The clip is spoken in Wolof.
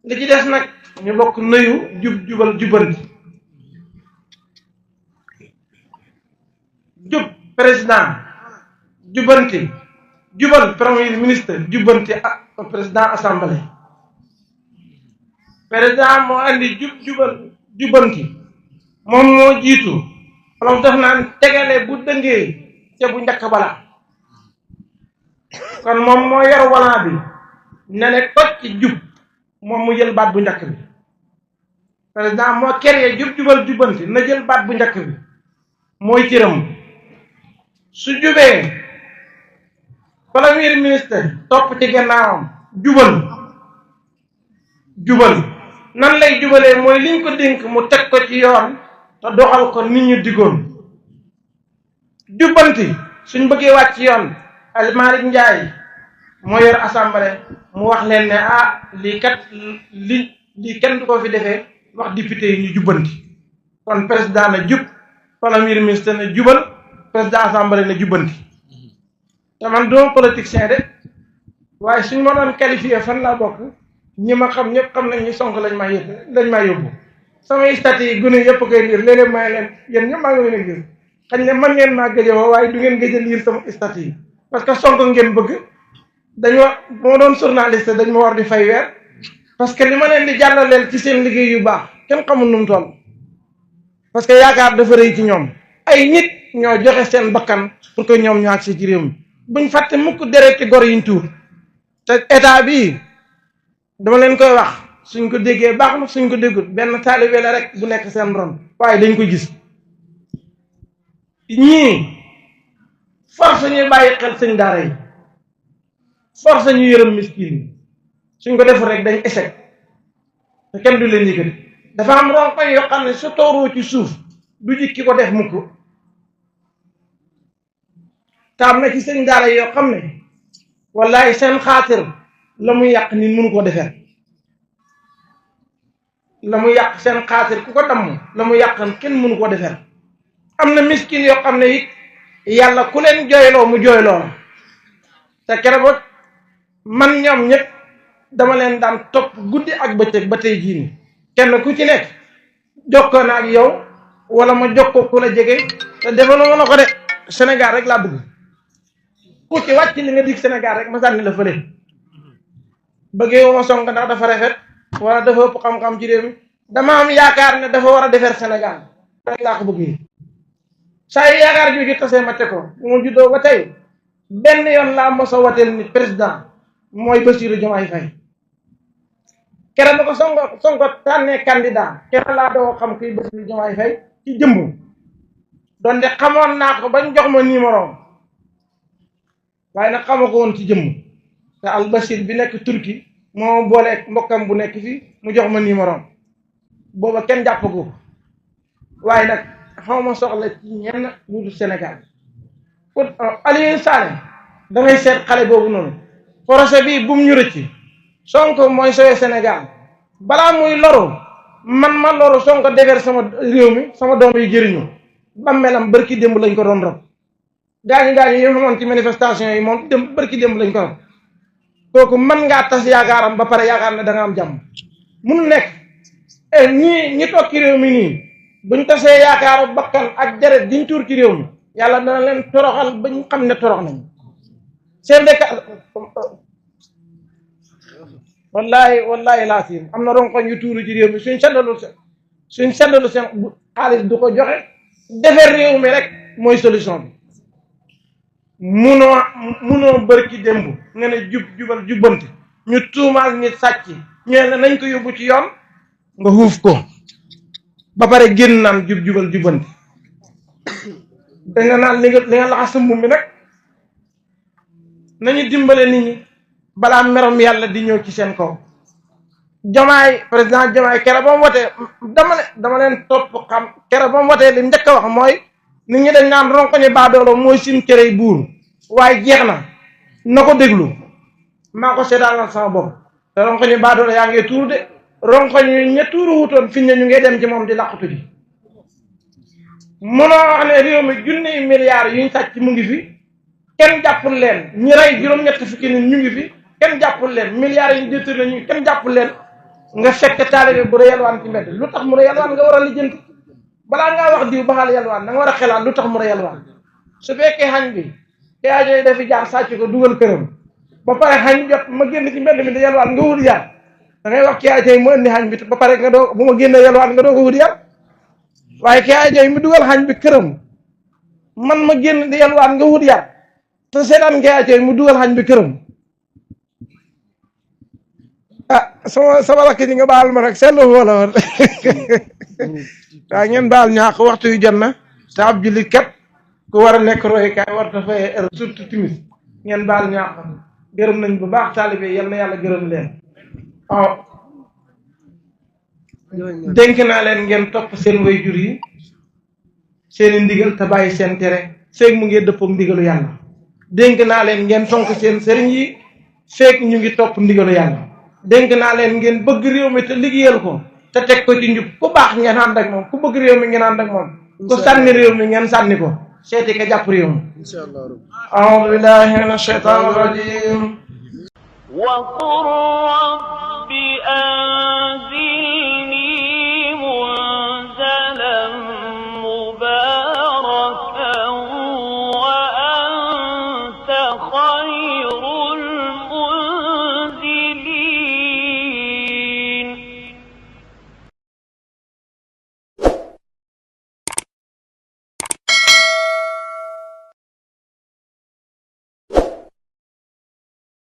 li ci des nag ñu bokk nuyu jubal jubanti jub président jubanti jubal premier ministre jubanti président assemblée président moo andi jubal jubanti moom moo jiitu wala def naan tegale bu dëngee ca bu njëkk bala kon moom moo yor walan bi ne ne toj ci jub moom mu jël baat bu njëkk bi président moo créé jubal jubanti na jël baat bu njëkk bi mooy cëram su jubee premier ministre topp ci gannaawam jubal nan lay jubalee mooy liñ ko dénk mu teg ko ci yoon te doxal ko nit ñu diggoon jubbanti suñ bëggee wàcc yoon El Malick Ndiaye moo yor assemblée mu wax leen ne lii kat lii kenn du ko fi defee wax député yi ñu jubbanti kon président na jub premier ministre na jubal président assemblée na jubbanti te man duma politicien de waaye suñ ma doon qualifié fan laa bokk ñi ma xam ñëpp xam nañ ñi Sonko lañ maa yóbbu samay statut yi gune yëpp koy liir léeg-léeg may leen yéen ñëpp maa ngi leen a gis xañ ne man ngeen maa gëj a waaye du ngeen gëj a liir sama statut yi parce que Sonko ngeen bëgg moo doon journaliste dañ ma war di fay weer parce que li ma leen di jàllaleel ci seen liggéey yu baax kenn xamul nu mu toll parce que yaakaar dafa rëy ci ñoom ay nit ñoo joxe seen bakkan pour que ñoom ñu agsi ci réew mi buñ fàtte mukk deret ci gor yiñ tuur te état bi dama leen koy wax suñ ko déggee baax na suñ ko déggut benn taalibe la rek bu nekk seen ron waaye dañ ko gis ñii force ñuy bàyyi xel sëñ daara yi force ñu yërëm miskin yi suñ ko def rek dañ échec te kenn du leen yëkkati dafa am ronkoñ yoo xam ne su tooroo ci suuf du jikki ko def mukk te am na ci sëñ daara yoo xam ne wallahi seen xaatir la muy yàq nit mënu koo defar la muy yàq seen xaatir ku ko damm la muy yàq kenn mënu koo defar am na miskin yoo xam ne it yàlla ku leen jooyloo mu jooyloo la te keroog man ñoom ñëpp dama leen daan topp guddi ak bëccëg ba tey jii nii kenn ku ci nekk jokkoo na ak yow wala ma jokkoo ku la jege te defaloo ma la ko de Sénégal rek laa bëgg ku ci wàcc li nga dig Sénégal rek ma sànni la fële bëggee woo ma Sonko ndax dafa rafet wala dafa ëpp xam-xam ci réew mi dama am yaakaar ne dafa war a defar Sénégal rek laa ko bëggee saa yu yaakaar jooju tasee ma te ko bu ma juddoo ba tey benn yoon laa mos a wateel ni président mooy Bassirou Diomaye Faye keroog ba ko Sonko tànnee candidat keroog laa doo xam kuy Bassirou Diomaye Faye ci jëmbu doon de xamoon naa ko bañ jox ma numéro waaye nag xama ko woon ci jëmm te al Bashir bi nekk Turquie moo boole mbokkam bu nekk fii mu jox ma numéro booba kenn jàpp ko waaye nag xaw ma soxla ci ñenn ñu du Sénégal pour Aliou Sané da ngay seet xale boobu noonu projet bii bu mu ñu rëcc Sonko mooy sowee Sénégal balaa muy loru man ma loru Sonko defar sama réew mi sama doom yi jëriñu bammelam bërki démb lañ ko doon rob gaañu yi xamoon ci manifestation yi moom bërki démb lañ ko rob kooku mën ngaa tas yaakaaram ba pare yaakaar ne da nga am jàmm mun nekk ñi toog ci réew mi nii buñ tasee yaakaaru bakkan ak deret diñ tuur ci réew mi yàlla dana leen toroxal bañ xam ne torox nañ seen dëkk wallahi laasim am na ronkoñ yu tuuru ci réew mi suñ seddalu seen xaalis du ko joxe defar réew mi rek mooy solution bi munoo bërki démb nga ne jubal jubbanti ñu tuumaal nit sàcc ñee ne nañ ko yóbbu ci yoon nga xuuf ko ba pare génn naan jubal jubbanti danga naan li nga laxas sa mbuum bi nag nañu dimbale nit ñi balaa merom yàlla di ñëw ci seen kaw président Diomaye keroog ba mu watee dama leen topp xam keroog ba mu watee li njëkk a wax mooy nit ñi dañ naan ronkoñi baadoolo mooy sim cërey buur waaye jeex na ko déglu maa ko seetaanal sama bopp te ronkoñi baadoolo yaa ngi tuuru de ronkoñi ña tuuru wutoon fi ñu ngi dem ci moom di làqatu ji munoo wax ne réew mi junniy milliards yuñ sàcc mu ngi fi kenn jàppul leen ñi rey juróom-ñett fukki nit ñu ngi fi kenn jàppul leen milliards yi ñu détourné ñu kenn jàppul leen nga fekk taalibe bu la yalwaan ci mbedd lu tax mu la yalwaan nga war a lijjanti balaa ngaa wax diw baxal yalwaan da nga war a xelaat lu tax mu la yalwaan su fekkee xañ bi te ajoy dafi jaar sàcc ko dugal këram ba pare xañ jot ma génn ci mbedd mi di yalwaan nga wut yar da ngay wax ki ajoy mu indi xañ bi ba pare nga doo bu ma génne yalwaan nga doo ko wut yar waaye ki ajoy mi dugal xañ bi këram man ma génn di yalwaan nga wut yar te seetaan ki ajoy mu dugal xañ bi këram ah sama rakk ji nga baal ma rek seetlu wala woon waaw ngeen baal ñaax waxtu yu jot na te ab jullit kat ku war a nekk royukaay war ta fay surtout timis ngeen baal ñaax gërëm nañ bu baax taalibe yal na yàlla gërëm leen waaw dénk naa leen ngeen topp seen way jur yi seeni ndigal te bàyyi seen tere feeg mu ngi dëppoog ndigalu yàlla dénk naa leen ngeen fonk seen sëriñ yi feeg ñu ngi topp ndigalu yàlla dénk naa leen ngeen bëgg réew mi te liggéeyal ko te teg ko ci njub ku baax ngeen ànd ak moom ku bëgg réew mi ngeen ànd ak moom ku sànni réew mi ngeen sànni ko seeti ka jàpp réew mi a'uudu billahi minash shaytaanir rajiim wa qur rabbi